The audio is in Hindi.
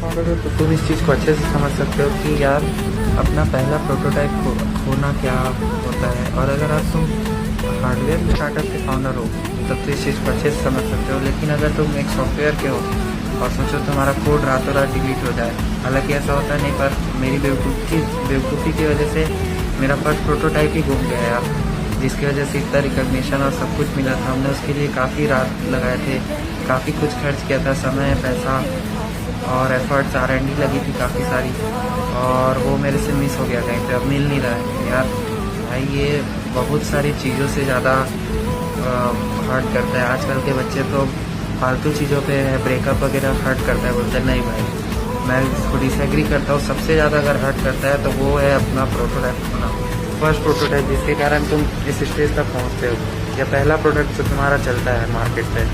फाउंडर हो तो तुम इस चीज़ को अच्छे से समझ सकते हो कि यार अपना पहला प्रोटोटाइप खोना क्या होता है। और अगर आप तुम हार्डवेयर स्टार्टअप के फाउंडर हो तब तो इस चीज़ को अच्छे से समझ सकते हो। लेकिन अगर तुम एक सॉफ्टवेयर के हो और सोचो तुम्हारा कोड रातों रात डिलीट हो जाए, हालांकि ऐसा होता नहीं, पर मेरी बेवकूफ़ी की वजह से मेरा फर्स्ट प्रोटोटाइप ही गुम गया यार, जिसकी वजह से इतना रिकग्निशन और सब कुछ मिला था। हमने उसके लिए काफ़ी रात लगाए थे, काफ़ी कुछ खर्च किया था, समय पैसा और एफर्ट्स R&D लगी थी काफ़ी सारी, और वो मेरे से मिस हो गया कहीं पे, अब मिल नहीं रहा है यार। भाई ये बहुत सारी चीज़ों से ज़्यादा हर्ट करता है। आजकल के बच्चे तो फालतू चीज़ों पे ब्रेकअप वगैरह हर्ट करता है, बोलते नहीं भाई, मैं इसको डिसएग्री करता हूँ। सबसे ज़्यादा अगर हर्ट करता है तो वो है अपना प्रोटोटाइप होना, फर्स्ट प्रोटोटाइप, जिसके कारण तुम इस स्टेज तक पहुँचते हो, या पहला प्रोडक्ट जो तुम्हारा चलता है मार्केट पे।